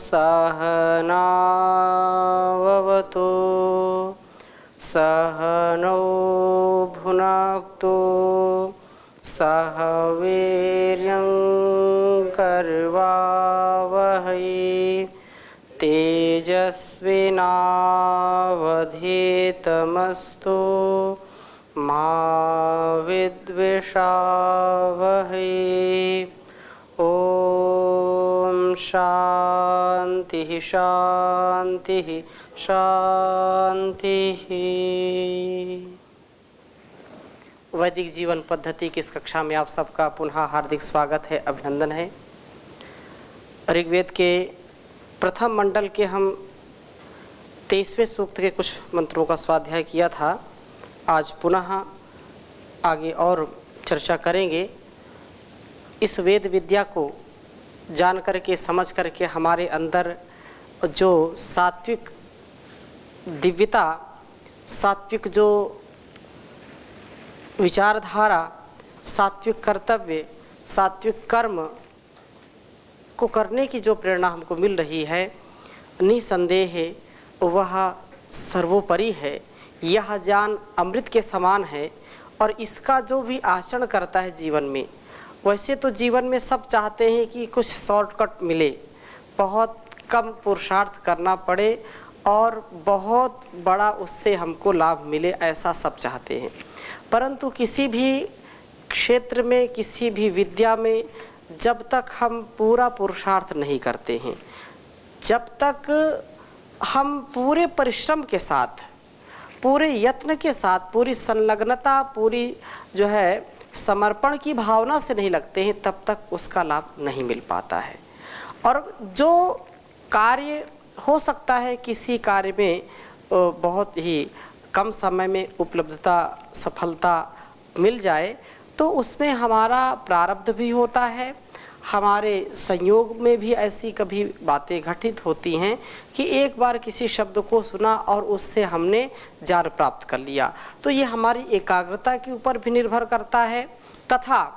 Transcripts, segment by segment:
सहनाववतु सहनौ भुनक्तु सह वीर्यं करवावहै तेजस्विनावधीतमस्तु मा विद्विषावहै। ओम शांति शांति शांति। वैदिक जीवन पद्धति की इस कक्षा में आप सबका पुनः हार्दिक स्वागत है, अभिनंदन है। ऋग्वेद के प्रथम मंडल के हम 23वें सूक्त के कुछ मंत्रों का स्वाध्याय किया था। आज पुनः आगे और चर्चा करेंगे। इस वेद विद्या को जान करके समझ करके हमारे अंदर जो सात्विक दिव्यता, सात्विक जो विचारधारा, सात्विक कर्तव्य, सात्विक कर्म को करने की जो प्रेरणा हमको मिल रही है, निसंदेह वह सर्वोपरि है। यह ज्ञान अमृत के समान है और इसका जो भी आचरण करता है जीवन में, वैसे तो जीवन में सब चाहते हैं कि कुछ शॉर्टकट मिले, बहुत कम पुरुषार्थ करना पड़े और बहुत बड़ा उससे हमको लाभ मिले, ऐसा सब चाहते हैं। परंतु किसी भी क्षेत्र में, किसी भी विद्या में जब तक हम पूरा पुरुषार्थ नहीं करते हैं, जब तक हम पूरे परिश्रम के साथ, पूरे यत्न के साथ, पूरी संलग्नता, पूरी जो है समर्पण की भावना से नहीं लगते हैं, तब तक उसका लाभ नहीं मिल पाता है। और जो कार्य हो सकता है किसी कार्य में बहुत ही कम समय में उपलब्धता, सफलता मिल जाए, तो उसमें हमारा प्रारब्ध भी होता है, हमारे संयोग में भी ऐसी कभी बातें घटित होती हैं कि एक बार किसी शब्द को सुना और उससे हमने ज्ञान प्राप्त कर लिया। तो ये हमारी एकाग्रता के ऊपर भी निर्भर करता है तथा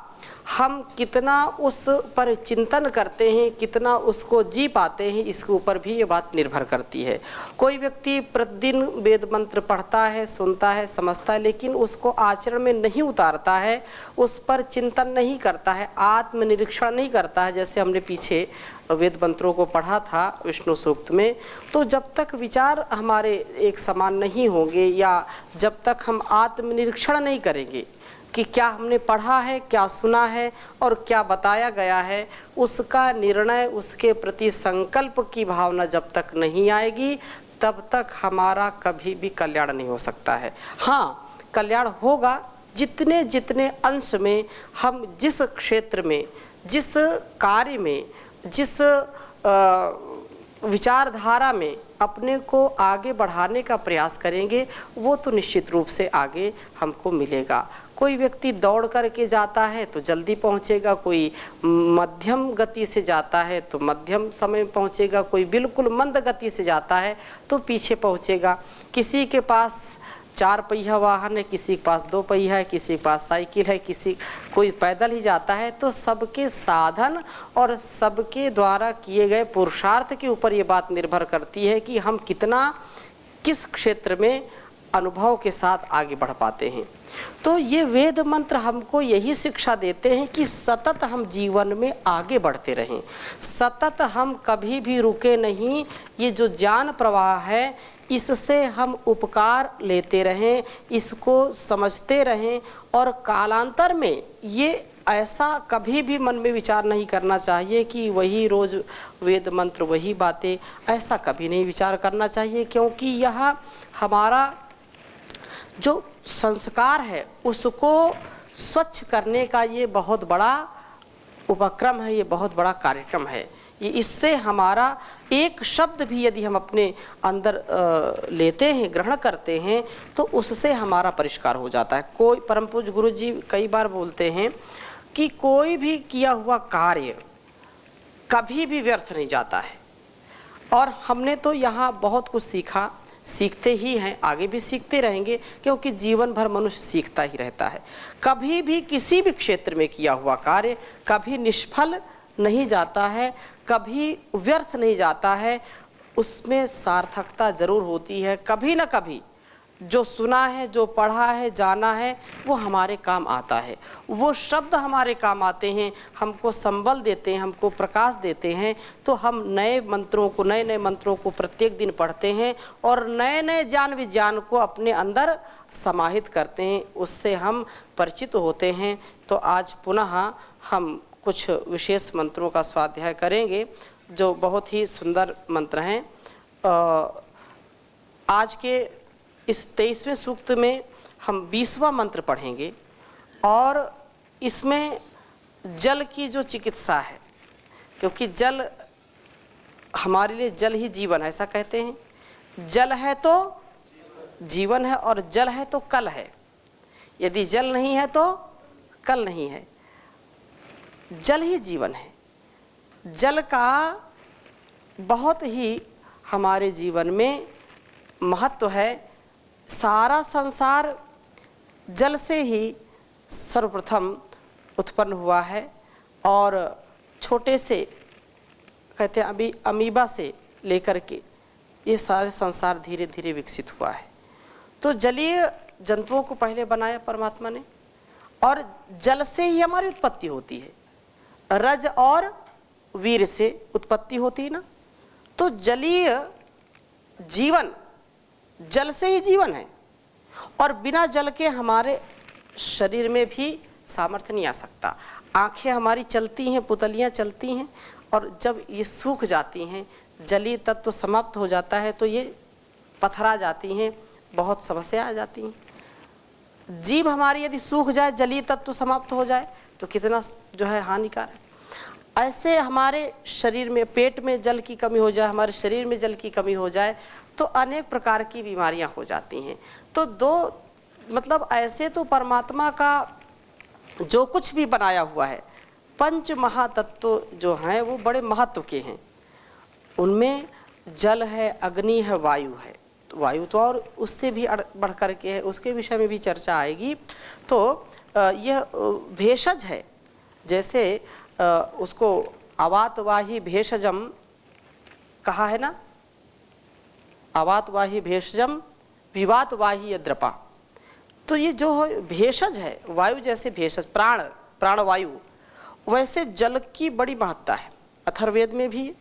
हम कितना उस पर चिंतन करते हैं, कितना उसको जी पाते हैं, इसके ऊपर भी ये बात निर्भर करती है। कोई व्यक्ति प्रतिदिन वेद मंत्र पढ़ता है, सुनता है, समझता है, लेकिन उसको आचरण में नहीं उतारता है, उस पर चिंतन नहीं करता है, आत्मनिरीक्षण नहीं करता है। जैसे हमने पीछे वेद मंत्रों को पढ़ा था विष्णु सूक्त में, तो जब तक विचार हमारे एक समान नहीं होंगे या जब तक हम आत्मनिरीक्षण नहीं करेंगे कि क्या हमने पढ़ा है, क्या सुना है और क्या बताया गया है, उसका निर्णय, उसके प्रति संकल्प की भावना जब तक नहीं आएगी, तब तक हमारा कभी भी कल्याण नहीं हो सकता है। हाँ, कल्याण होगा जितने जितने अंश में हम जिस क्षेत्र में, जिस कार्य में, जिस विचारधारा में अपने को आगे बढ़ाने का प्रयास करेंगे, वो तो निश्चित रूप से आगे हमको मिलेगा। कोई व्यक्ति दौड़ करके जाता है तो जल्दी पहुंचेगा, कोई मध्यम गति से जाता है तो मध्यम समय में पहुंचेगा, कोई बिल्कुल मंद गति से जाता है तो पीछे पहुंचेगा। किसी के पास 4 पहिया वाहन है, किसी के पास 2 पहिया है, किसी के पास साइकिल है, कोई पैदल ही जाता है। तो सबके साधन और सबके द्वारा किए गए पुरुषार्थ के ऊपर ये बात निर्भर करती है कि हम कितना, किस क्षेत्र में अनुभव के साथ आगे बढ़ पाते हैं। तो ये वेद मंत्र हमको यही शिक्षा देते हैं कि सतत हम जीवन में आगे बढ़ते रहें, सतत हम कभी भी रुके नहीं। ये जो ज्ञान प्रवाह है, इससे हम उपकार लेते रहें, इसको समझते रहें और कालांतर में ये ऐसा कभी भी मन में विचार नहीं करना चाहिए कि वही रोज वेद मंत्र, वही बातें, ऐसा कभी नहीं विचार करना चाहिए, क्योंकि यह हमारा जो संस्कार है उसको स्वच्छ करने का ये बहुत बड़ा उपक्रम है, ये बहुत बड़ा कार्यक्रम है। ये इससे हमारा एक शब्द भी यदि हम अपने अंदर लेते हैं, ग्रहण करते हैं, तो उससे हमारा परिष्कार हो जाता है। कोई परम पूज्य गुरु जी कई बार बोलते हैं कि कोई भी किया हुआ कार्य कभी भी व्यर्थ नहीं जाता है। और हमने तो यहाँ बहुत कुछ सीखा, सीखते ही हैं, आगे भी सीखते रहेंगे, क्योंकि जीवन भर मनुष्य सीखता ही रहता है। कभी भी किसी भी क्षेत्र में किया हुआ कार्य कभी निष्फल नहीं जाता है, कभी व्यर्थ नहीं जाता है, उसमें सार्थकता जरूर होती है। कभी ना कभी जो सुना है, जो पढ़ा है, जाना है, वो हमारे काम आता है। वो शब्द हमारे काम आते हैं, हमको संबल देते हैं, हमको प्रकाश देते हैं। तो हम नए नए मंत्रों को प्रत्येक दिन पढ़ते हैं और नए नए ज्ञान विज्ञान को अपने अंदर समाहित करते हैं, उससे हम परिचित होते हैं। तो आज पुनः हम कुछ विशेष मंत्रों का स्वाध्याय करेंगे जो बहुत ही सुंदर मंत्र हैं। आज के इस 23वें सूक्त में हम 20वां मंत्र पढ़ेंगे और इसमें जल की जो चिकित्सा है, क्योंकि जल हमारे लिए, जल ही जीवन है, ऐसा कहते हैं। जल है तो जीवन है और जल है तो कल है। यदि जल नहीं है तो कल नहीं है। जल ही जीवन है। जल का बहुत ही हमारे जीवन में महत्व है। सारा संसार जल से ही सर्वप्रथम उत्पन्न हुआ है और छोटे से कहते हैं अभी अमीबा से लेकर के ये सारे संसार धीरे धीरे विकसित हुआ है। तो जलीय जंतुओं को पहले बनाया परमात्मा ने और जल से ही हमारी उत्पत्ति होती है। रज और वीर से उत्पत्ति होती है ना। तो जलीय जीवन, जल से ही जीवन है और बिना जल के हमारे शरीर में भी सामर्थ्य नहीं आ सकता। आंखें हमारी चलती हैं, पुतलियां चलती हैं और जब ये सूख जाती हैं, जलीय तत्व समाप्त हो जाता है तो ये पथरा जाती हैं, बहुत समस्या आ जाती हैं। जीभ हमारी यदि सूख जाए, जलीय तत्व समाप्त हो जाए तो कितना जो है हानिकारक। ऐसे हमारे शरीर में, पेट में जल की कमी हो जाए, हमारे शरीर में जल की कमी हो जाए तो अनेक प्रकार की बीमारियां हो जाती हैं। तो मतलब ऐसे तो परमात्मा का जो कुछ भी बनाया हुआ है, पंच महातत्व जो हैं वो बड़े महत्व के हैं। उनमें जल है, अग्नि है, वायु है। तो वायु तो और उससे भी बढ़ कर के है, उसके विषय में भी चर्चा आएगी। तो यह भेषज है। जैसे उसको अवातवाही भेषजम कहा है ना, अवातवाही भेषजम विवातवाही यद्रपा। तो ये जो भेषज है, वायु जैसे भेषज, प्राणवायु, वैसे जल की बड़ी महत्ता है। अथर्ववेद में भी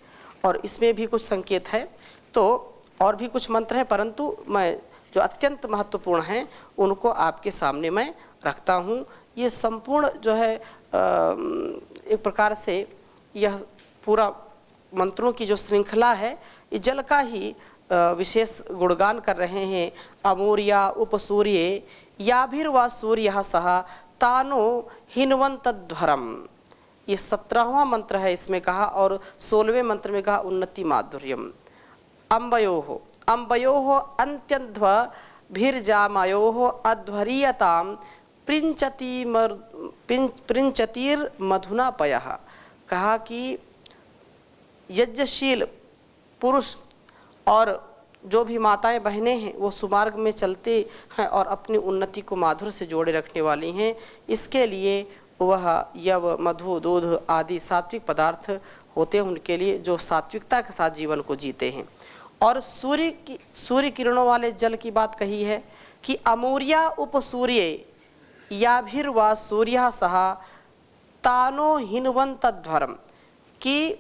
और इसमें भी कुछ संकेत है। तो और भी कुछ मंत्र हैं, परंतु मैं जो अत्यंत महत्वपूर्ण हैं उनको आपके सामने मैं रखता हूँ। ये संपूर्ण जो है एक प्रकार से यह पूरा मंत्रों की जो श्रृंखला है, ये जल का ही विशेष गुणगान कर रहे हैं। अमूर्या उपसूर्ये याभिर्वा सूर्यः सह तानो हिन्वन्तध्वरम्। ये 17वां मंत्र है इसमें कहा और 16वें मंत्र में कहा उन्नति माधुर्यम। अम्बयोः अन्त्यध्वभिर्जामयोः अध्वरीयताम प्रिंचतीर्मधुना पयः। कहा कि यज्ञशील पुरुष और जो भी माताएं बहनें हैं वो सुमार्ग में चलते हैं और अपनी उन्नति को माधुर्य से जोड़े रखने वाली हैं। इसके लिए वह यव, मधु, दूध आदि सात्विक पदार्थ होते हैं उनके लिए, जो सात्विकता के साथ जीवन को जीते हैं। और सूर्य किरणों वाले जल की बात कही है कि अमूर्या उपसूर्ये याभिर्वा सूर्यः सह तानो हिन्वन्तध्वरम्। कि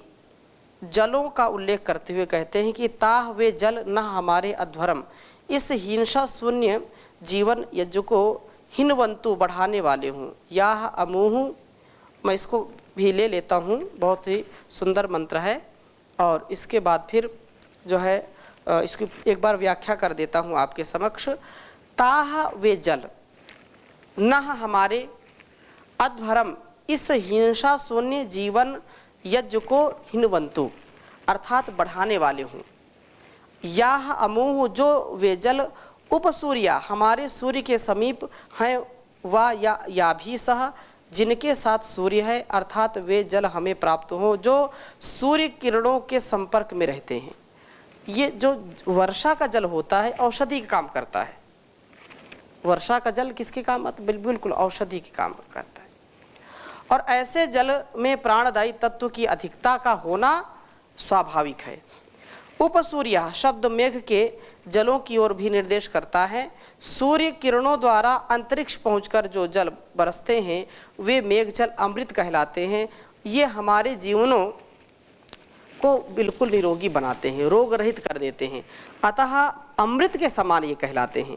जलों का उल्लेख करते हुए कहते हैं कि ताह वे जल न हमारे अध्वरम, इस हिंसा शून्य जीवन यज्ञ को हिन्वन्तु बढ़ाने वाले हूँ। याह अमूह, मैं इसको भी ले लेता हूँ, बहुत ही सुंदर मंत्र है। और इसके बाद फिर जो है इसकी एक बार व्याख्या कर देता हूँ आपके समक्ष। ताह वे जल न हमारे अध्वरम, इस हिंसा शून्य जीवन यज्ञ को हिन्वन्तु अर्थात बढ़ाने वाले हूँ। याह अमूह, जो वे जल उपसूर्या हमारे सूर्य के समीप हैं, वा या भी सह, जिनके साथ सूर्य है, अर्थात वे जल हमें प्राप्त हो जो सूर्य किरणों के संपर्क में रहते हैं। ये जो वर्षा का जल होता है औषधि का काम करता है। वर्षा का जल किसके काम आता है? बिल्कुल औषधि के काम करता है। और ऐसे जल में प्राणदायी तत्व की अधिकता का होना स्वाभाविक है। उपसूर्य शब्द मेघ के जलों की ओर भी निर्देश करता है। सूर्य किरणों द्वारा अंतरिक्ष पहुंचकर जो जल बरसते हैं वे मेघ जल अमृत कहलाते हैं। ये हमारे जीवनों को बिल्कुल निरोगी बनाते हैं, रोग रहित कर देते हैं, अतः अमृत के समान ये कहलाते हैं।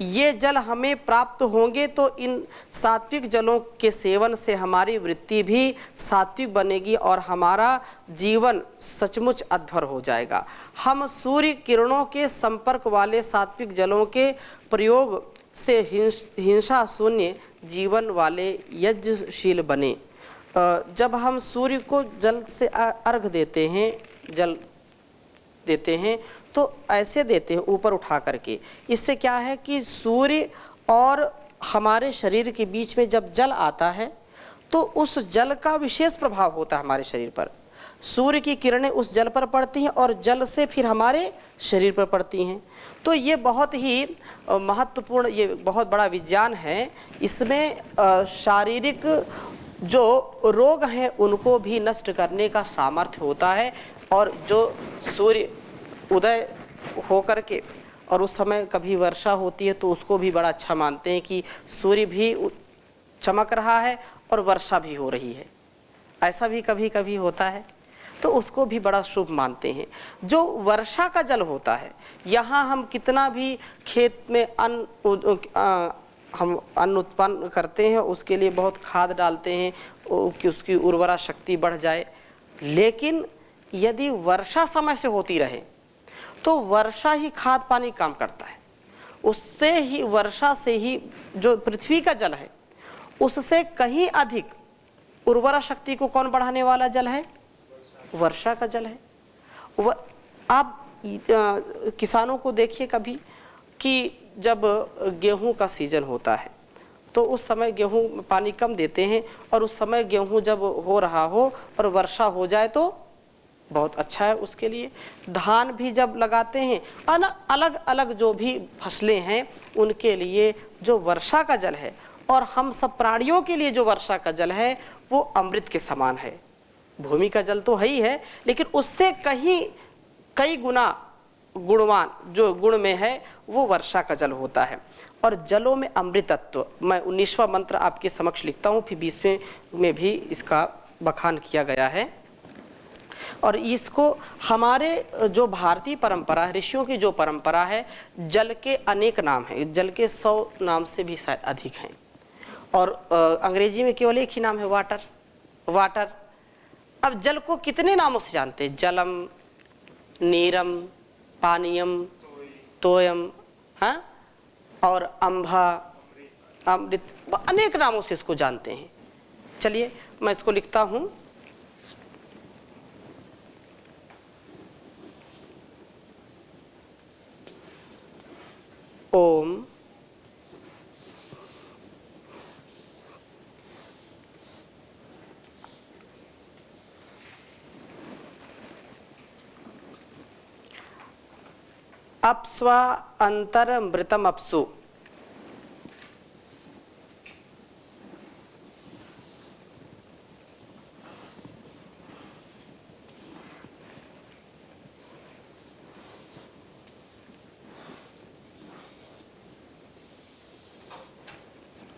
ये जल हमें प्राप्त होंगे तो इन सात्विक जलों के सेवन से हमारी वृत्ति भी सात्विक बनेगी और हमारा जीवन सचमुच अध्वर हो जाएगा। हम सूर्य किरणों के संपर्क वाले सात्विक जलों के प्रयोग से हिंसा शून्य जीवन वाले यज्ञशील बने। जब हम सूर्य को जल से अर्घ देते हैं, जल देते हैं तो ऐसे देते हैं ऊपर उठा करके। इससे क्या है कि सूर्य और हमारे शरीर के बीच में जब जल आता है तो उस जल का विशेष प्रभाव होता है हमारे शरीर पर। सूर्य की किरणें उस जल पर पड़ती हैं और जल से फिर हमारे शरीर पर पड़ती हैं। तो ये बहुत ही महत्वपूर्ण, ये बहुत बड़ा विज्ञान है। इसमें शारीरिक जो रोग हैं उनको भी नष्ट करने का सामर्थ्य होता है। और जो सूर्य उदय हो करके और उस समय कभी वर्षा होती है तो उसको भी बड़ा अच्छा मानते हैं कि सूर्य भी चमक रहा है और वर्षा भी हो रही है। ऐसा भी कभी कभी होता है तो उसको भी बड़ा शुभ मानते हैं। जो वर्षा का जल होता है, यहाँ हम कितना भी खेत में हम अन्न उत्पन्न करते हैं, उसके लिए बहुत खाद डालते हैं कि उसकी उर्वरा शक्ति बढ़ जाए, लेकिन यदि वर्षा समय से होती रहे तो वर्षा ही खाद पानी काम करता है। उससे ही, वर्षा से ही जो पृथ्वी का जल है उससे कहीं अधिक उर्वरा शक्ति को कौन बढ़ाने वाला जल है? वर्षा का जल है। आप किसानों को देखिए कभी कि जब गेहूं का सीजन होता है तो उस समय गेहूं में पानी कम देते हैं और उस समय गेहूं जब हो रहा हो और वर्षा हो जाए तो बहुत अच्छा है उसके लिए। धान भी जब लगाते हैं, अलग अलग जो भी फसलें हैं उनके लिए जो वर्षा का जल है और हम सब प्राणियों के लिए जो वर्षा का जल है वो अमृत के समान है। भूमि का जल तो है ही है, लेकिन उससे कई गुना गुणवान जो गुण में है वो वर्षा का जल होता है। और जलों में अमृतत्व, मैं 19वां मंत्र आपके समक्ष लिखता हूँ, फिर 20वें में भी इसका बखान किया गया है। और इसको हमारे जो भारतीय परंपरा है, ऋषियों की जो परंपरा है, जल के अनेक नाम हैं, जल के 100 नाम से भी शायद अधिक हैं। और अंग्रेजी में केवल एक ही नाम है, वाटर। अब जल को कितने नामों से जानते हैं? जलम, नीरम, पानीयम, तोयम, हाँ, और अम्भा, अमृत, अनेक नामों से इसको जानते हैं। चलिए मैं इसको लिखता हूँ। ओम अप्स्व अंतरमृतम अप्सु।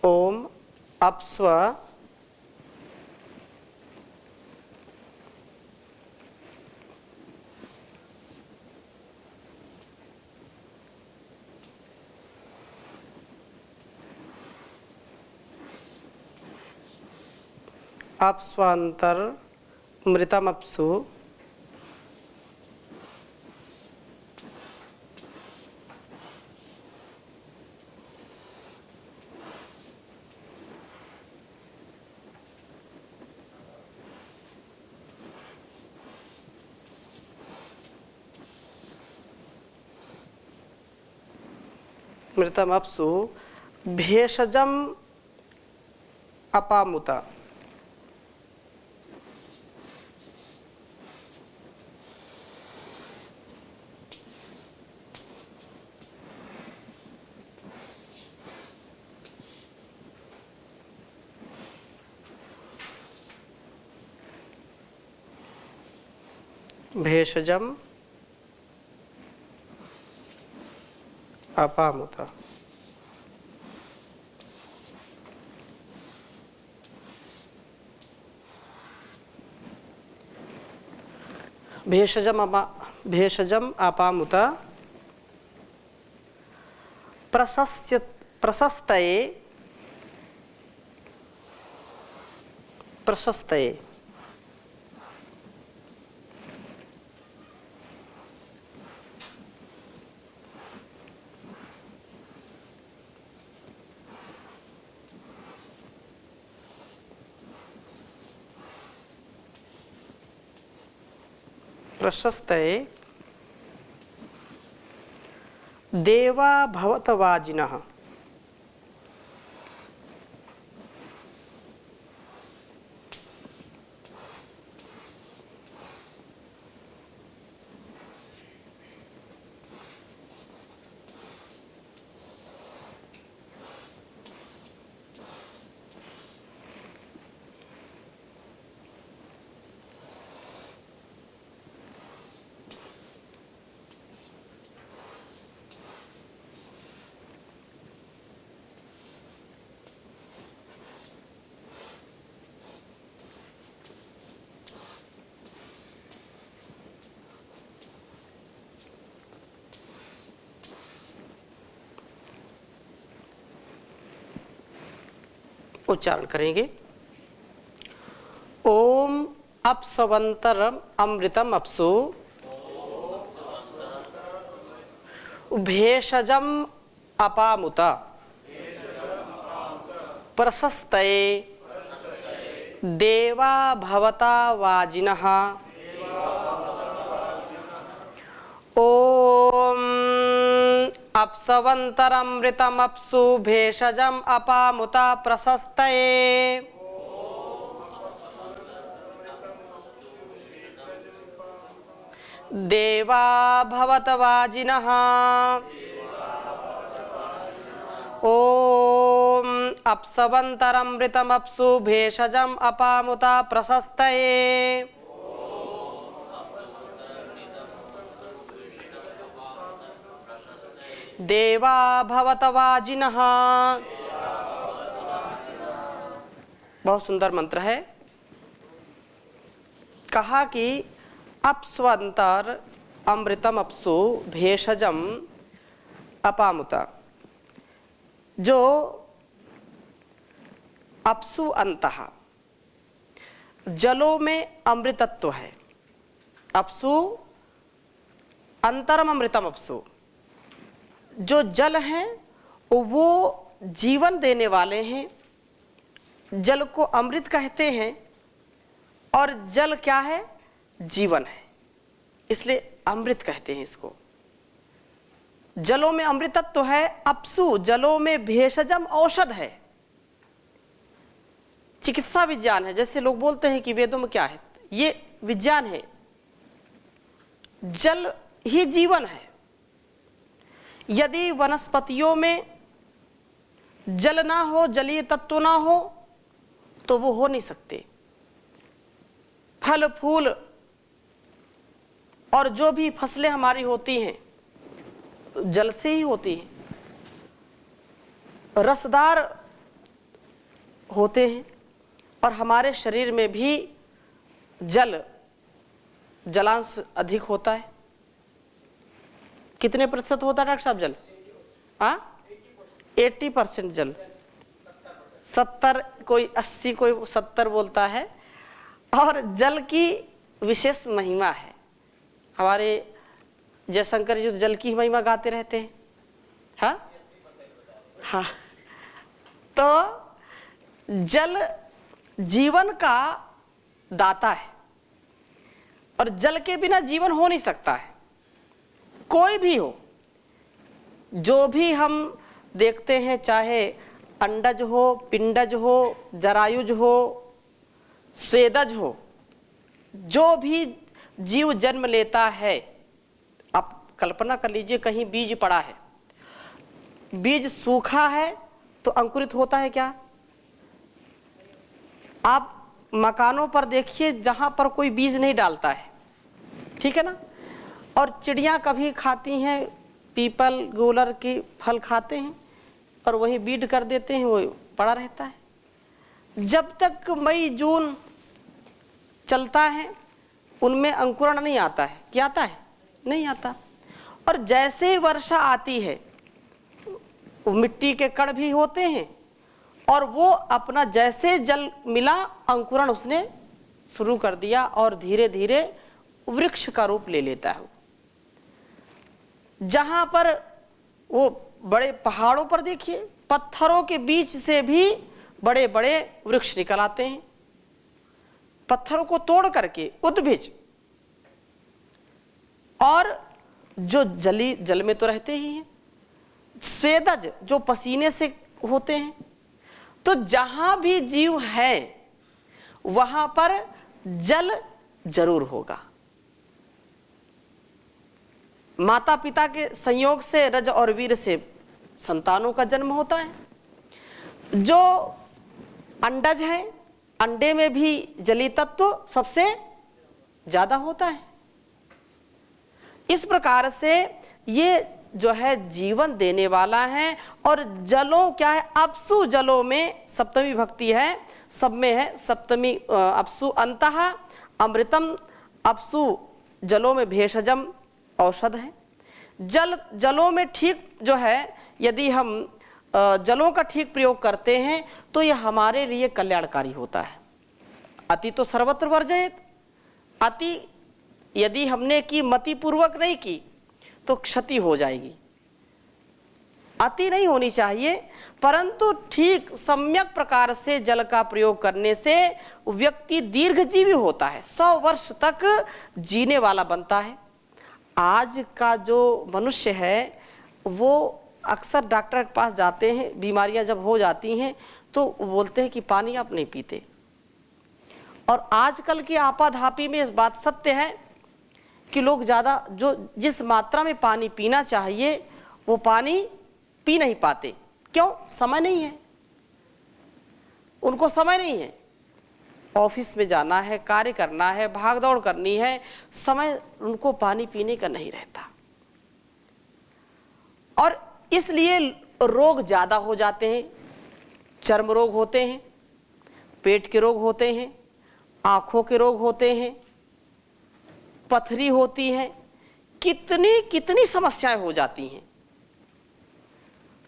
ओम अप्स्व अप्स्वांतर मृतमप्सु मृतमप्सु भेषजम अपामुता। भेषजम अपामुत। भेषजम अपामुत प्रशस्तये देवा भवतवाजिनः उच्चारण करेंगे। ओम अपस्वंतरम अमृतम अपसु भेषजम अपामुत प्रशस्तये देवा भवता वाजिनः। ओम अपस्वंतरमृतमप्सु भेषजम अपामुत प्रशस्तये देवा भवतवाजिनः। ओम अपस्वंतरमृतमप्सु भेषजम अपामुत प्रशस्तये देवा भवतवाजिनः। बहुत सुंदर मंत्र है। कहा कि अपस्वंतर अमृतम अपसु भेषजम अपामुत। जो अपसु अंतः जलों में अमृतत्व है। अपसु अंतरम अमृतम अपसु, जो जल हैं वो जीवन देने वाले हैं। जल को अमृत कहते हैं और जल क्या है? जीवन है, इसलिए अमृत कहते हैं इसको। जलों में अमृतत्व है। अपसु जलों में भेषजम औषध है, चिकित्सा विज्ञान है। जैसे लोग बोलते हैं कि वेदों में क्या है, ये विज्ञान है। जल ही जीवन है। यदि वनस्पतियों में जल ना हो, जलीय तत्व ना हो, तो वो हो नहीं सकते। फल फूल और जो भी फसलें हमारी होती हैं जल से ही होती हैं। रसदार होते हैं और हमारे शरीर में भी जलांश अधिक होता है। कितने प्रतिशत होता है डॉक्टर साहब जल? 80% जल। 70, कोई 80, कोई 70 बोलता है। और जल की विशेष महिमा है। हमारे जयशंकर जी तो जल की महिमा गाते रहते हैं। हाँ, तो जल जीवन का दाता है और जल के बिना जीवन हो नहीं सकता है। कोई भी हो, जो भी हम देखते हैं, चाहे अंडज हो, पिंडज हो, जरायुज हो, स्वेदज हो, जो भी जीव जन्म लेता है, आप कल्पना कर लीजिए कहीं बीज पड़ा है, बीज सूखा है तो अंकुरित होता है क्या? आप मकानों पर देखिए जहां पर कोई बीज नहीं डालता है, ठीक है ना। और चिड़िया कभी खाती हैं पीपल गूलर के फल खाते हैं और वही बीड कर देते हैं, वो पड़ा रहता है। जब तक मई जून चलता है उनमें अंकुरण नहीं आता है। क्या आता है? नहीं आता। और जैसे वर्षा आती है मिट्टी के कण भी होते हैं और वो अपना जैसे जल मिला अंकुरण उसने शुरू कर दिया और धीरे धीरे वृक्ष का रूप ले लेता है। जहां पर वो बड़े पहाड़ों पर देखिए पत्थरों के बीच से भी बड़े बड़े वृक्ष निकल आते हैं, पत्थरों को तोड़ करके उद्भिज। और जो जल में तो रहते ही हैं, स्वेदज जो पसीने से होते हैं। तो जहां भी जीव है वहां पर जल जरूर होगा। माता पिता के संयोग से रज और वीर से संतानों का जन्म होता है। जो अंडज है अंडे में भी जलीय तत्व सबसे ज्यादा होता है। इस प्रकार से ये जो है जीवन देने वाला है। और जलों क्या है? अपसु जलों में सप्तमी भक्ति है, सब में है सप्तमी। अपसु अंतः अमृतम, अपसु जलों में भेषजम औषध है। जलों में ठीक जो है यदि हम जलों का ठीक प्रयोग करते हैं तो यह हमारे लिए कल्याणकारी होता है। अति तो सर्वत्र वर्जयेत। अति यदि हमने की मति पूर्वक नहीं की तो क्षति हो जाएगी। अति नहीं होनी चाहिए, परंतु ठीक सम्यक प्रकार से जल का प्रयोग करने से व्यक्ति दीर्घजीवी होता है, 100 वर्ष तक जीने वाला बनता है। आज का जो मनुष्य है वो अक्सर डॉक्टर के पास जाते हैं, बीमारियां जब हो जाती हैं तो बोलते हैं कि पानी आप नहीं पीते। और आजकल की आपाधापी में इस बात सत्य है कि लोग ज़्यादा जो जिस मात्रा में पानी पीना चाहिए वो पानी पी नहीं पाते। क्यों? समय नहीं है, उनको समय नहीं है। ऑफिस में जाना है, कार्य करना है, भागदौड़ करनी है, समय उनको पानी पीने का नहीं रहता। और इसलिए रोग ज़्यादा हो जाते हैं। चर्म रोग होते हैं, पेट के रोग होते हैं, आँखों के रोग होते हैं, पथरी होती है, कितनी कितनी समस्याएं हो जाती हैं।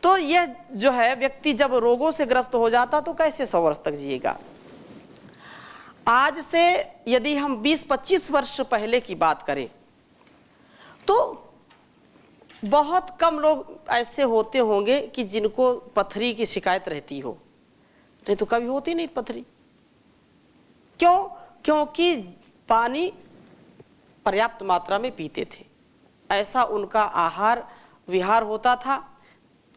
तो यह जो है व्यक्ति जब रोगों से ग्रस्त हो जाता तो कैसे 100 वर्ष तक जिएगा। आज से यदि हम 20-25 वर्ष पहले की बात करें तो बहुत कम लोग ऐसे होते होंगे कि जिनको पथरी की शिकायत रहती हो, नहीं तो कभी होती नहीं पथरी। क्यों? क्योंकि पानी पर्याप्त मात्रा में पीते थे, ऐसा उनका आहार विहार होता था।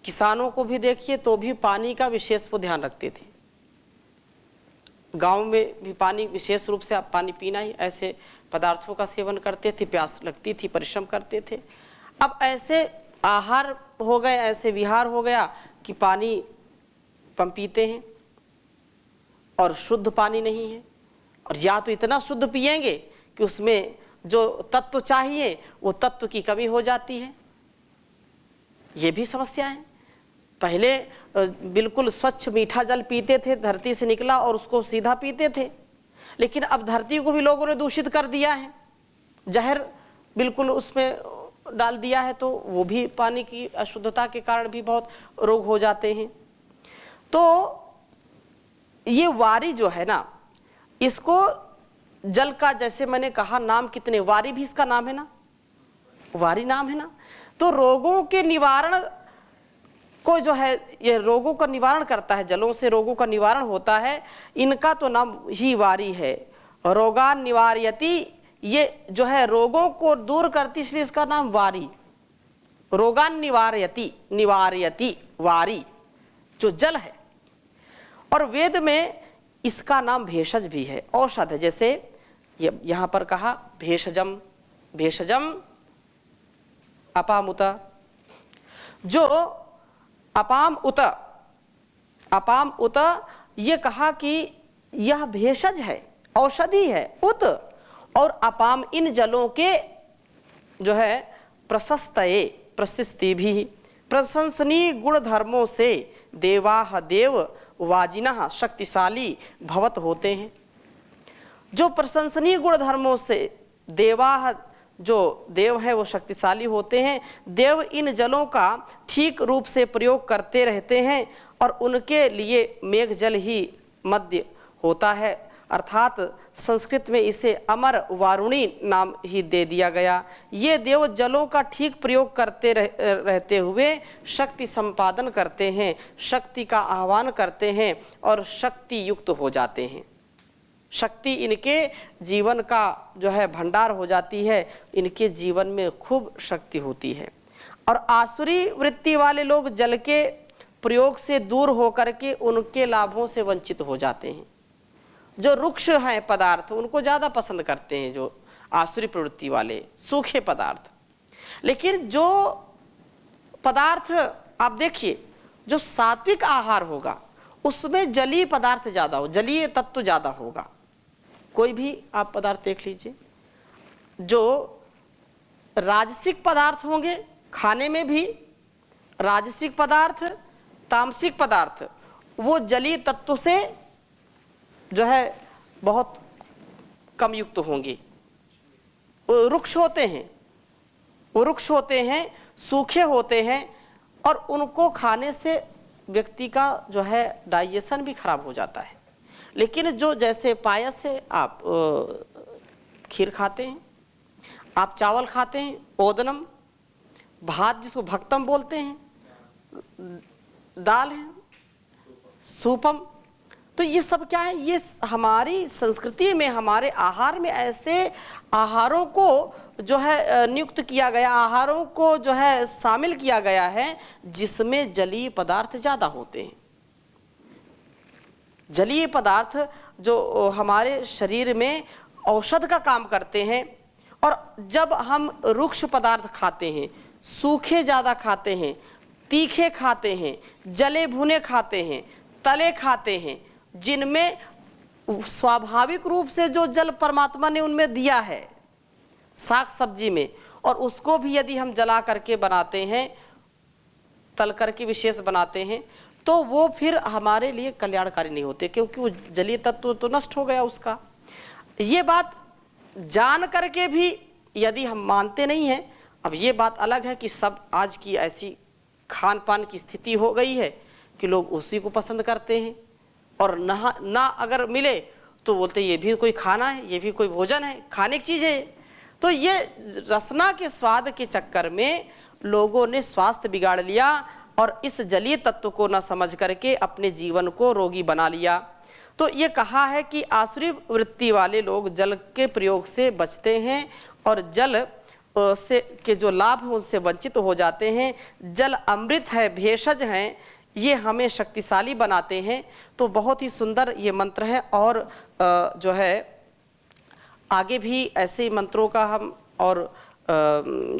किसानों को भी देखिए तो भी पानी का विशेष वो ध्यान रखते थे। गांव में भी पानी विशेष रूप से आप पानी पीना ही, ऐसे पदार्थों का सेवन करते थे, प्यास लगती थी, परिश्रम करते थे। अब ऐसे आहार हो गए, ऐसे विहार हो गया कि पानी कम पीते हैं और शुद्ध पानी नहीं है। और या तो इतना शुद्ध पिएंगे कि उसमें जो तत्व चाहिए वो तत्व की कमी हो जाती है। ये भी समस्या है। पहले बिल्कुल स्वच्छ मीठा जल पीते थे, धरती से निकला और उसको सीधा पीते थे। लेकिन अब धरती को भी लोगों ने दूषित कर दिया है, जहर बिल्कुल उसमें डाल दिया है, तो वो भी पानी की अशुद्धता के कारण भी बहुत रोग हो जाते हैं। तो ये वारी जो है ना, इसको जल का, जैसे मैंने कहा नाम कितने, वारी भी इसका नाम है ना, वारी नाम है ना। तो रोगों के निवारण को जो है, ये रोगों का निवारण करता है, जलों से रोगों का निवारण होता है। इनका तो नाम ही वारी है। रोगान निवारयति, ये जो है रोगों को दूर करती, इसलिए इसका नाम वारी। रोगान निवारयति, निवारयति वारी जो जल है। और वेद में इसका नाम भेषज भी है, औषध है। जैसे ये यहां पर कहा भेषजम, भेषजम अपामुत, जो अपाम उत, अपाम उत ये कहा कि यह भेषज है, औषधि है। उत और अपाम इन जलों के जो है प्रशस्तये प्रशस्ति भी प्रशंसनीय गुण धर्मों से देवाह देव वाजिनः शक्तिशाली भवत होते हैं। जो प्रशंसनीय गुण धर्मों से देवाह जो देव है वो शक्तिशाली होते हैं। देव इन जलों का ठीक रूप से प्रयोग करते रहते हैं और उनके लिए मेघ जल ही मध्य होता है, अर्थात संस्कृत में इसे अमर वारुणी नाम ही दे दिया गया। ये देव जलों का ठीक प्रयोग करते रहते हुए शक्ति संपादन करते हैं, शक्ति का आह्वान करते हैं और शक्ति युक्त हो जाते हैं। शक्ति इनके जीवन का जो है भंडार हो जाती है, इनके जीवन में खूब शक्ति होती है। और आसुरी वृत्ति वाले लोग जल के प्रयोग से दूर होकर के उनके लाभों से वंचित हो जाते हैं। जो रुक्ष हैं पदार्थ उनको ज़्यादा पसंद करते हैं, जो आसुरी प्रवृत्ति वाले सूखे पदार्थ। लेकिन जो पदार्थ आप देखिए, जो सात्विक आहार होगा उसमें जलीय पदार्थ ज़्यादा हो, जलीय तत्व ज़्यादा होगा। कोई भी आप पदार्थ देख लीजिए, जो राजसिक पदार्थ होंगे खाने में भी, राजसिक पदार्थ तामसिक पदार्थ वो जलीय तत्व से जो है बहुत कम युक्त होंगे। वो रुक्ष होते हैं, वो रुक्ष होते हैं, सूखे होते हैं और उनको खाने से व्यक्ति का जो है डाइजेशन भी खराब हो जाता है। लेकिन जो जैसे पायस है, आप खीर खाते हैं, आप चावल खाते हैं, ओदनम, भात जिसको भक्तम बोलते हैं, दाल है, सूपम, तो ये सब क्या है, ये हमारी संस्कृति में हमारे आहार में ऐसे आहारों को जो है नियुक्त किया गया, आहारों को जो है शामिल किया गया है जिसमें जलीय पदार्थ ज़्यादा होते हैं। जलीय पदार्थ जो हमारे शरीर में औषध का काम करते हैं। और जब हम रुक्ष पदार्थ खाते हैं, सूखे ज़्यादा खाते हैं, तीखे खाते हैं, जले भुने खाते हैं, तले खाते हैं, जिनमें स्वाभाविक रूप से जो जल परमात्मा ने उनमें दिया है साग सब्जी में, और उसको भी यदि हम जला करके बनाते हैं, तल करके विशेष बनाते हैं, तो वो फिर हमारे लिए कल्याणकारी नहीं होते, क्योंकि वो जलीय तत्व तो नष्ट हो गया उसका। ये बात जान करके भी यदि हम मानते नहीं हैं, अब ये बात अलग है कि सब आज की ऐसी खान पान की स्थिति हो गई है कि लोग उसी को पसंद करते हैं, और ना अगर मिले तो बोलते ये भी कोई खाना है, ये भी कोई भोजन है, खाने की चीज़ है। तो ये रसना के स्वाद के चक्कर में लोगों ने स्वास्थ्य बिगाड़ लिया और इस जलीय तत्व को न समझ करके अपने जीवन को रोगी बना लिया। तो ये कहा है कि आसुरी वृत्ति वाले लोग जल के प्रयोग से बचते हैं और जल से के जो लाभ हैं उससे वंचित हो जाते हैं। जल अमृत है, भेषज हैं, ये हमें शक्तिशाली बनाते हैं। तो बहुत ही सुंदर ये मंत्र है। और जो है आगे भी ऐसे मंत्रों का हम और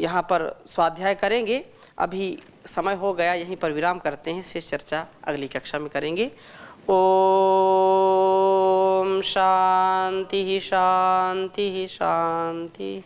यहाँ पर स्वाध्याय करेंगे। अभी समय हो गया, यहीं पर विराम करते हैं, शेष चर्चा अगली कक्षा में करेंगे। ओम शांति शांति शांति।